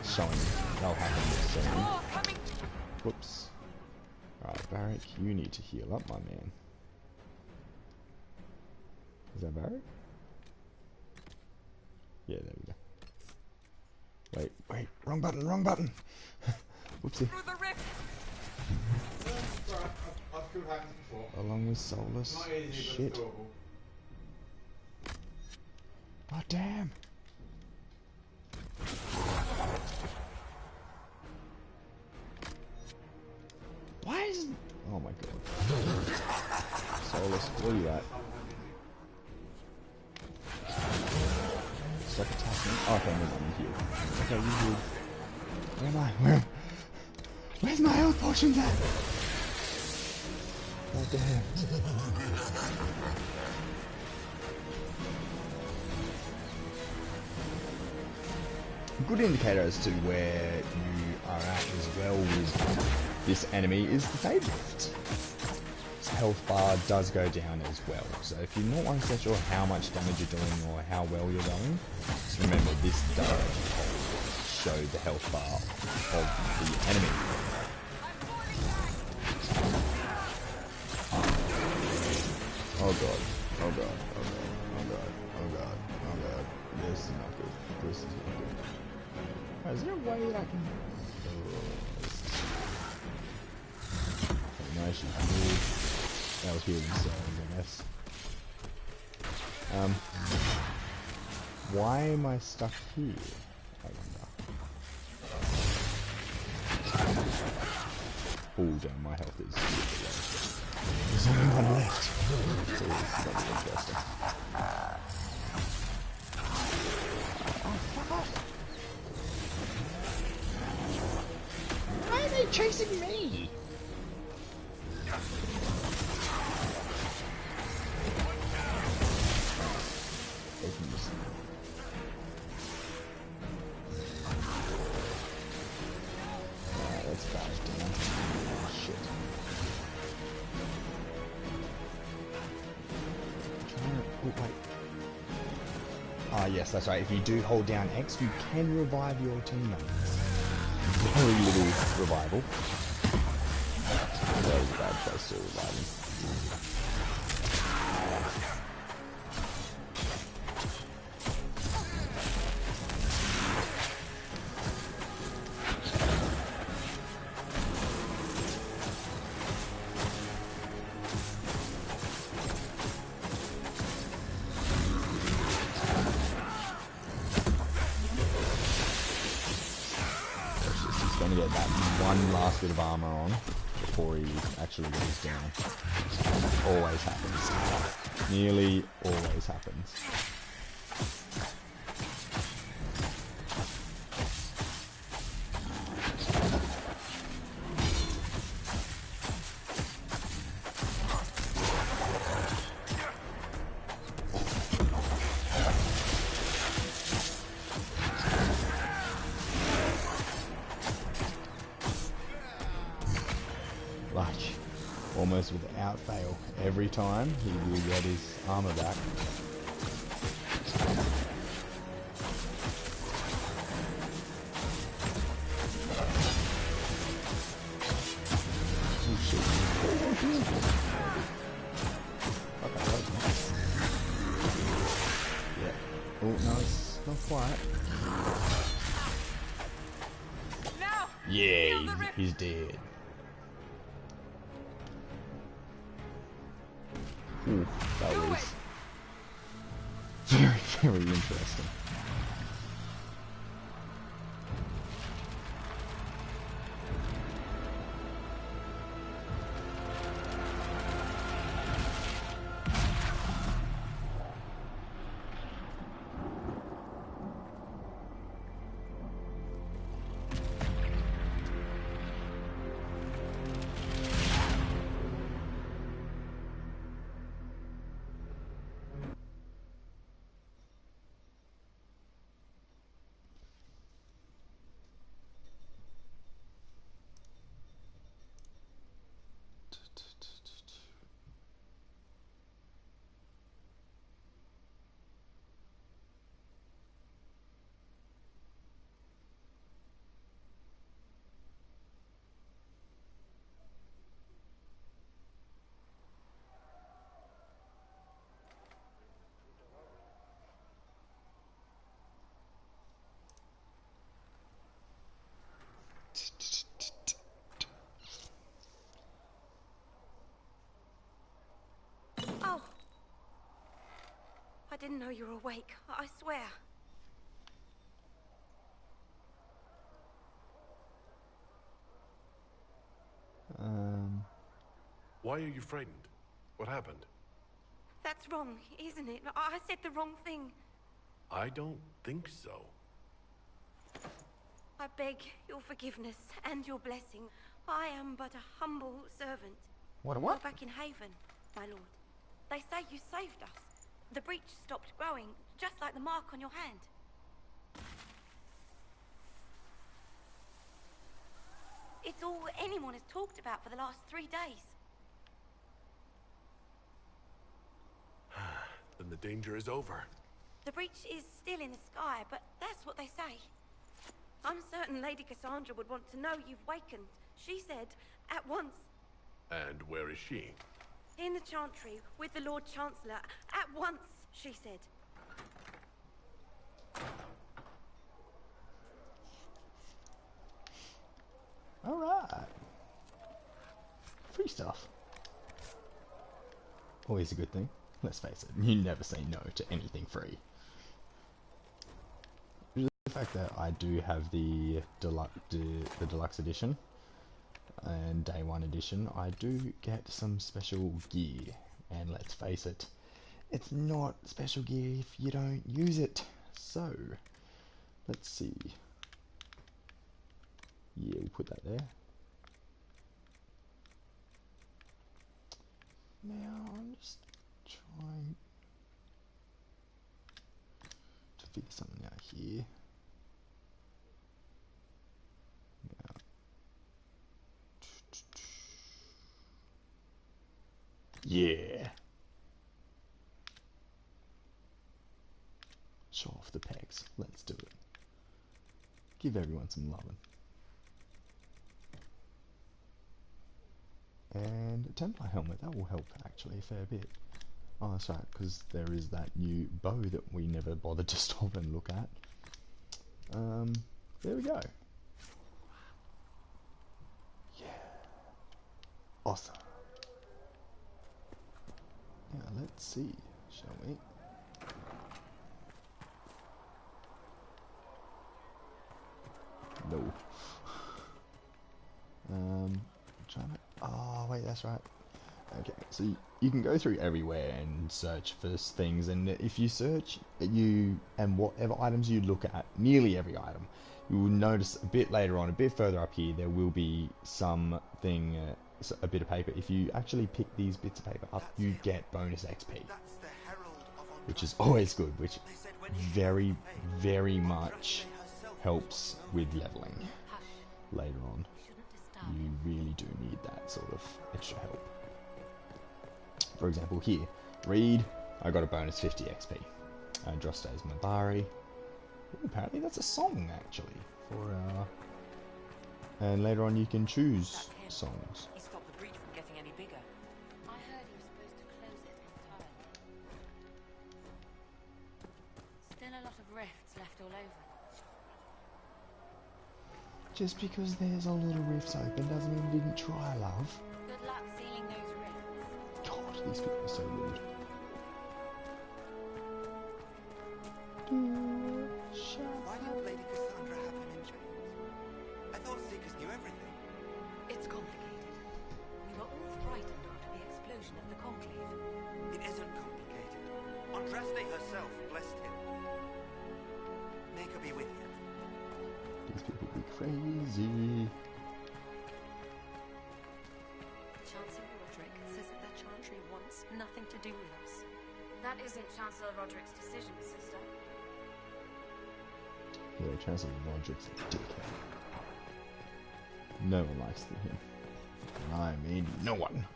Showing that'll happen soon. Whoops. Alright, Barrick, you need to heal up, my man. Is that Barrick? Yeah, there we go. Wait, wrong button, wrong button! Whoopsie. Through the rift. I've killed hackers before. Along with Solus. It's not easy, Shit. but it's doable. Oh, damn! Why is... Oh my god. Solus, where are you at? Stop attacking. Oh, okay, never mind, you healed. Okay, you healed. Where am I? Where's my health potions at? God damn. A good indicator as to where you are at as well with this enemy is the fade rift. His health bar does go down as well, so if you're not 100% sure how much damage you're doing or how well you're going, just remember this does show the health bar of the enemy. Oh god, oh god, oh god, oh god, oh god, oh god, this is not good, this is not good. Oh, is there a way that I can... Oh, no, she's weird. That was weird themselves, I guess. Why am I stuck here? I wonder. Oh damn, my health is super low. There's only one left. So this is interesting. Oh, fuck off! Why are they chasing me? Let's dive down. Shit. Oh, wait. Ah, yes, that's right. If you do hold down X, you can revive your teammates. Very little revival. That was a bad choice to revive him. Gonna get that one last bit of armor on before he actually goes down. Always happens. Nearly always happens. Almost without fail. Every time he will get his armor back. Oh shit. Okay, that was nice. Yeah. Oh no, it's not quite. Yeah, he's dead. Ooh, that was very, very interesting. didn't know you were awake. I swear. Why are you frightened? What happened? That's wrong, isn't it? I said the wrong thing. I don't think so. I beg your forgiveness and your blessing. I am but a humble servant. What? You're back in Haven, my lord. They say you saved us. The breach stopped growing, just like the mark on your hand. It's all anyone has talked about for the last 3 days. Then the danger is over. The breach is still in the sky, but that's what they say. I'm certain Lady Cassandra would want to know you've wakened. She said, at once. And where is she? In the Chantry, with the Lord Chancellor. At once, she said. Alright. Free stuff. Always a good thing. Let's face it, you never say no to anything free. The fact that I do have the deluxe edition and day one edition, I do get some special gear. And let's face it, it's not special gear if you don't use it. So, let's see. Yeah, we'll put that there. Now, I'm just trying to figure something out here. Now, yeah. Show off the pegs. Let's do it. Give everyone some loving. And a Templar helmet, that will help actually a fair bit. Oh, that's right, because there is that new bow that we never bothered to stop and look at. There we go. Yeah. Awesome. Now let's see, shall we? No. Trying to. Oh wait, that's right. Okay, so you can go through everywhere and search for things, and if you search and whatever items you look at, nearly every item, you will notice a bit later on, a bit further up here, there will be something, a bit of paper. If you actually pick these bits of paper up, you get bonus XP, which is always good, which very, very much helps with leveling later on. You really do need that sort of extra help. For example, here, read, I got a bonus 50 XP. Drosta's Mabari. Ooh, apparently that's a song, actually. And later on you can choose songs. He stopped the breach from getting any bigger. I heard he was supposed to close it entirely. Still a lot of rifts left all over. Just because there's a little rifts open doesn't mean you didn't try, love. Good luck sealing those rifts. God, these people are so rude. Why didn't Lady Cassandra have him in chains? I thought Seekers knew everything. It's complicated. We were all frightened after the explosion of the Conclave. It isn't complicated. Andraste herself blessed him. Make her be with him. These people be crazy. Chancellor Roderick says that the Chantry wants nothing to do with us. That isn't Chancellor Roderick's decision, sister. Yeah, Chancellor Roderick's a dickhead. No one likes him. I mean, no one.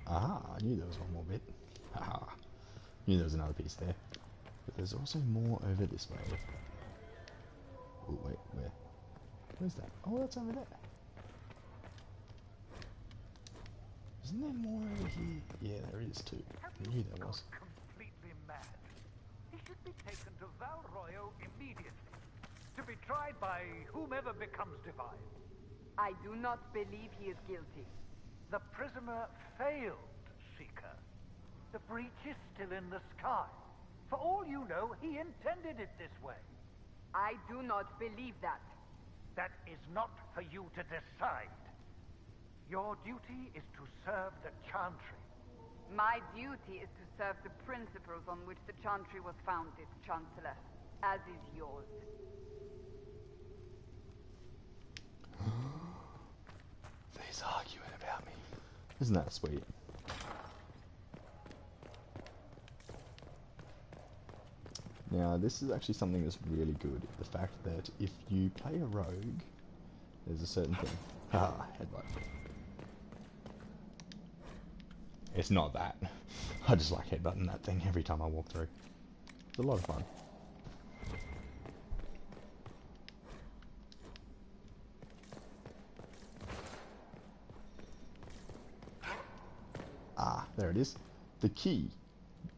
I knew there was one more bit. Haha. Knew there was another piece there. But there's also more over this way. Oh, wait, where? Where's that? Oh, that's over there. Isn't there more over here? Yeah, there is too. I knew there was. Completely mad. He should be taken to Val Royo immediately, to be tried by whomever becomes divine. I do not believe he is guilty. The prisoner failed, Seeker. The breach is still in the sky. For all you know, he intended it this way. I do not believe that. That is not for you to decide. Your duty is to serve the Chantry. My duty is to serve the principles on which the Chantry was founded, Chancellor, as is yours. He's arguing about me. Isn't that sweet? Now, this is actually something that's really good. The fact that if you play a rogue, there's a certain thing. Ah, headbutt. It's not that. I just like headbutting that thing every time I walk through. It's a lot of fun. Ah, there it is. The key.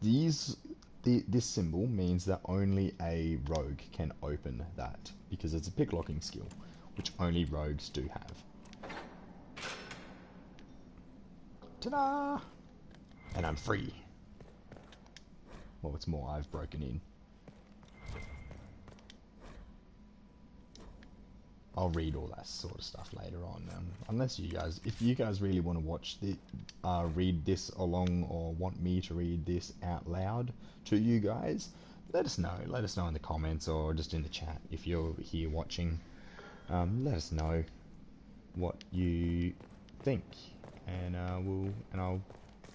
This symbol means that only a rogue can open that, because it's a picklocking skill, which only rogues do have. Ta-da! And I'm free. Well, what's more, I've broken in. I'll read all that sort of stuff later on. Unless you guys, if you guys really want to watch the, read this along, or want me to read this out loud to you guys, let us know. Let us know in the comments or just in the chat if you're here watching. Let us know what you think, and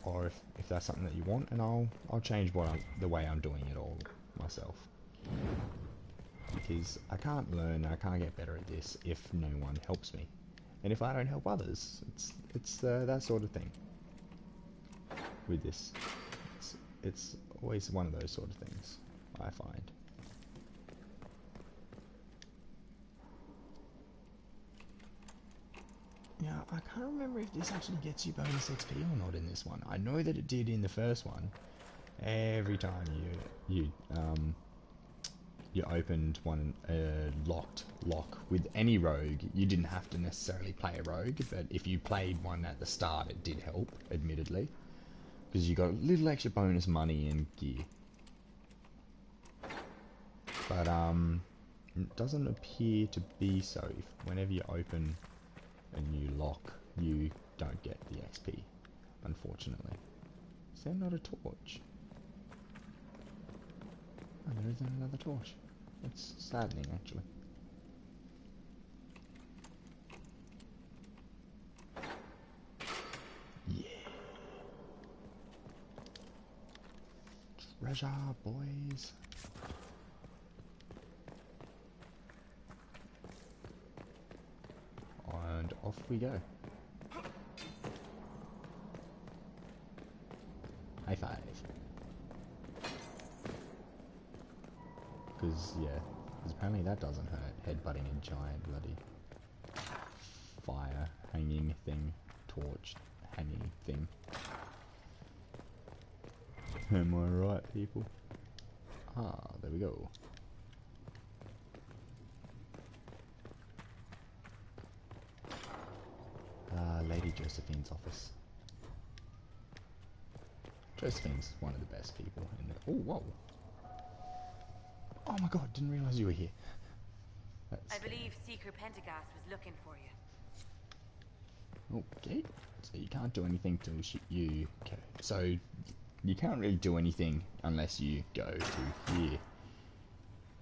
or if that's something that you want, and I'll change the way I'm doing it all myself. Because I can't learn, I can't get better at this if no one helps me, and if I don't help others. It's that sort of thing with this. It's always one of those sort of things, I find. Yeah, I can't remember if this actually gets you bonus XP or not in this one. I know that it did in the first one. Every time you opened one locked lock with any rogue, you didn't have to necessarily play a rogue, but if you played one at the start, it did help, admittedly, because you got a little extra bonus money and gear. But it doesn't appear to be so. Whenever you open a new lock, you don't get the XP, unfortunately. Is there not a torch? Oh, there isn't another torch. It's saddening, actually. Yeah. Treasure, boys. And off we go. High five. Because, yeah, apparently that doesn't hurt. Headbutting a giant bloody fire hanging thing, torch hanging thing. Am I right, people? Ah, there we go. Lady Josephine's office. Josephine's one of the best people in the... Oh, whoa. Oh my god, didn't realise you were here. I believe Seeker Pentagast was looking for you. Okay, so you can't do anything till you... Okay, so you can't really do anything unless you go to here,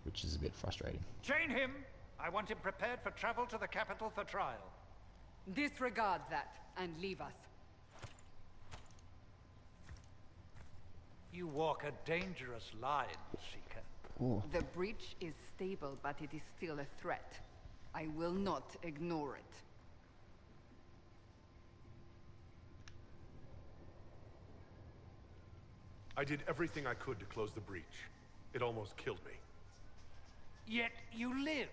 which is a bit frustrating. Chain him! I want him prepared for travel to the capital for trial. Disregard that, and leave us. You walk a dangerous line, Seeker. Oh. The breach is stable, but it is still a threat. I will not ignore it. I did everything I could to close the breach. It almost killed me. Yet you live.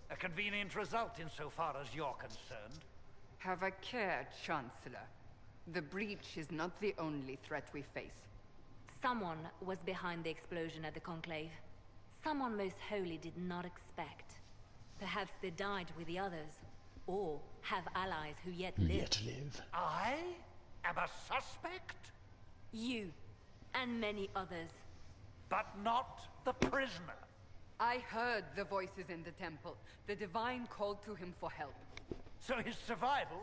A convenient result insofar as you're concerned. Have a care, Chancellor. The breach is not the only threat we face. Someone was behind the explosion at the Conclave. Someone Most Holy did not expect. Perhaps they died with the others, or have allies who yet Who live. yet live. I am a suspect? You, and many others. But not the prisoner. I heard the voices in the temple. The Divine called to him for help. So his survival,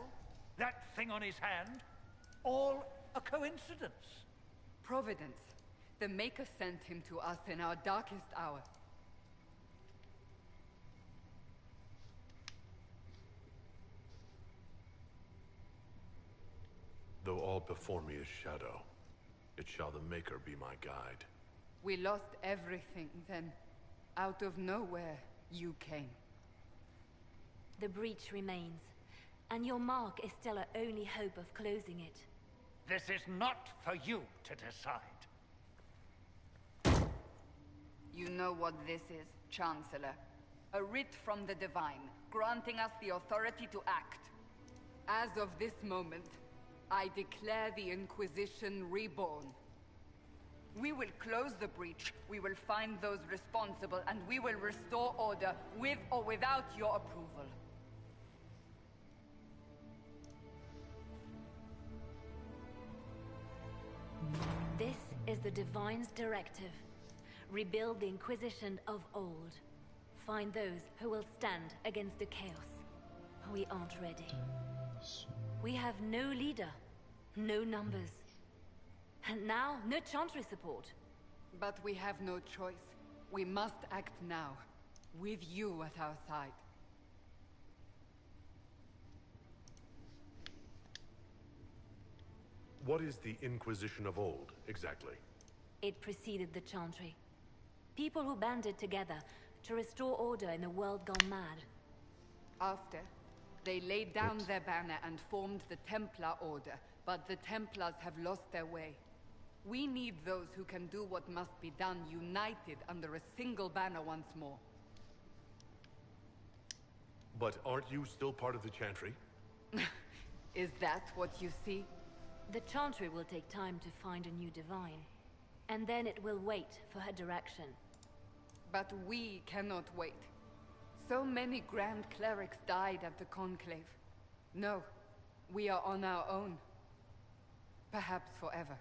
that thing on his hand, all a coincidence? Providence. The Maker sent him to us in our darkest hour. Though all before me is shadow, it shall the Maker be my guide. We lost everything then. Out of nowhere, you came. The breach remains, and your mark is still our only hope of closing it. This is not for you to decide. You know what this is, Chancellor. A writ from the Divine, granting us the authority to act. As of this moment, I declare the Inquisition reborn. We will close the breach, we will find those responsible, and we will restore order, with or without your approval. This is the Divine's directive. Rebuild the Inquisition of old. Find those who will stand against the chaos. We aren't ready. We have no leader, no numbers, and now no Chantry support. But we have no choice. We must act now, with you at our side. What is the Inquisition of old, exactly? It preceded the Chantry. People who banded together to restore order in a world gone mad. After, they laid down their banner and formed the Templar Order, but the Templars have lost their way. We need those who can do what must be done, united under a single banner once more. But aren't you still part of the Chantry? Is that what you see? The Chantry will take time to find a new Divine, and then it will wait for her direction. But we cannot wait. So many Grand Clerics died at the Conclave. No, we are on our own. Perhaps forever.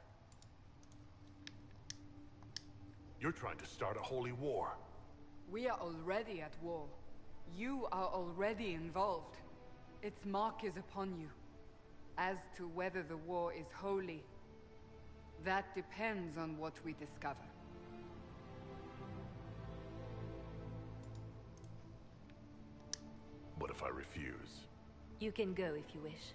You're trying to start a holy war. We are already at war. You are already involved. Its mark is upon you. As to whether the war is holy, that depends on what we discover. What if I refuse? You can go if you wish.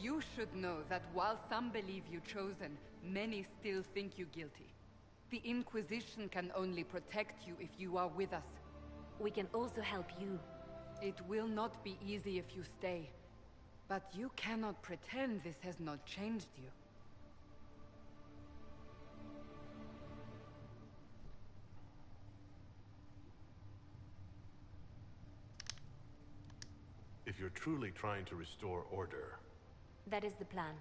You should know that while some believe you chosen, many still think you guilty. The Inquisition can only protect you if you are with us. We can also help you. It will not be easy if you stay. But you cannot pretend this has not changed you. If you're truly trying to restore order... That is the plan.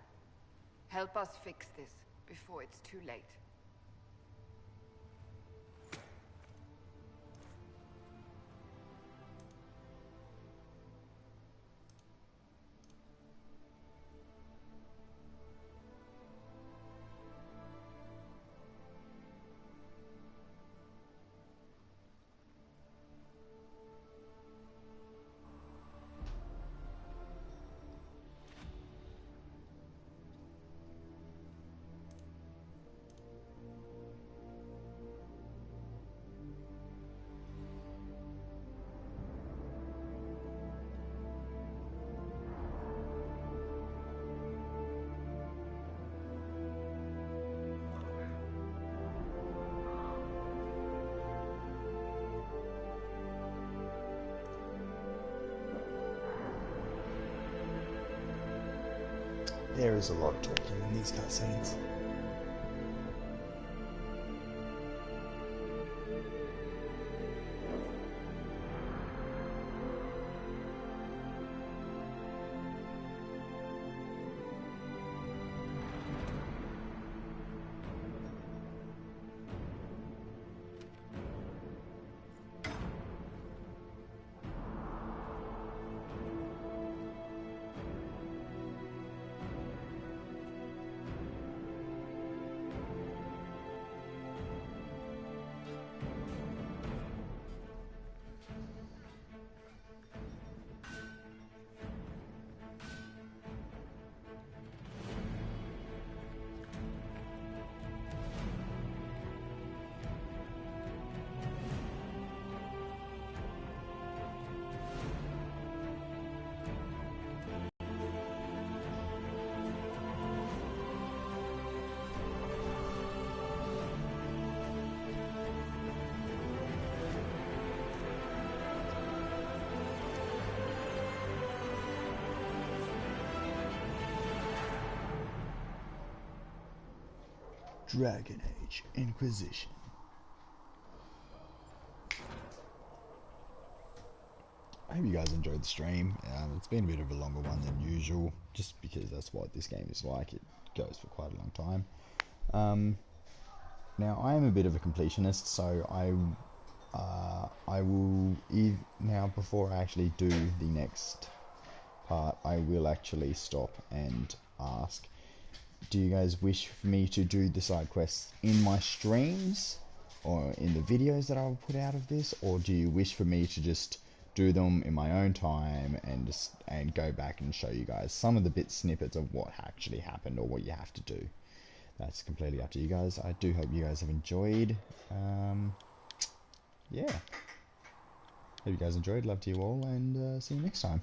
Help us fix this before it's too late. There is a lot of talking in these cutscenes. Dragon Age Inquisition. I hope you guys enjoyed the stream. It's been a bit of a longer one than usual, just because that's what this game is like. It goes for quite a long time. Now, I am a bit of a completionist, so I will now, before I actually do the next part, I will actually stop and ask, do you guys wish for me to do the side quests in my streams or in the videos that I'll put out of this, or do you wish for me to just do them in my own time and go back and show you guys some of the snippets of what actually happened or what you have to do? That's completely up to you guys. I do hope you guys have enjoyed. Yeah. Hope you guys enjoyed. Love to you all, and see you next time.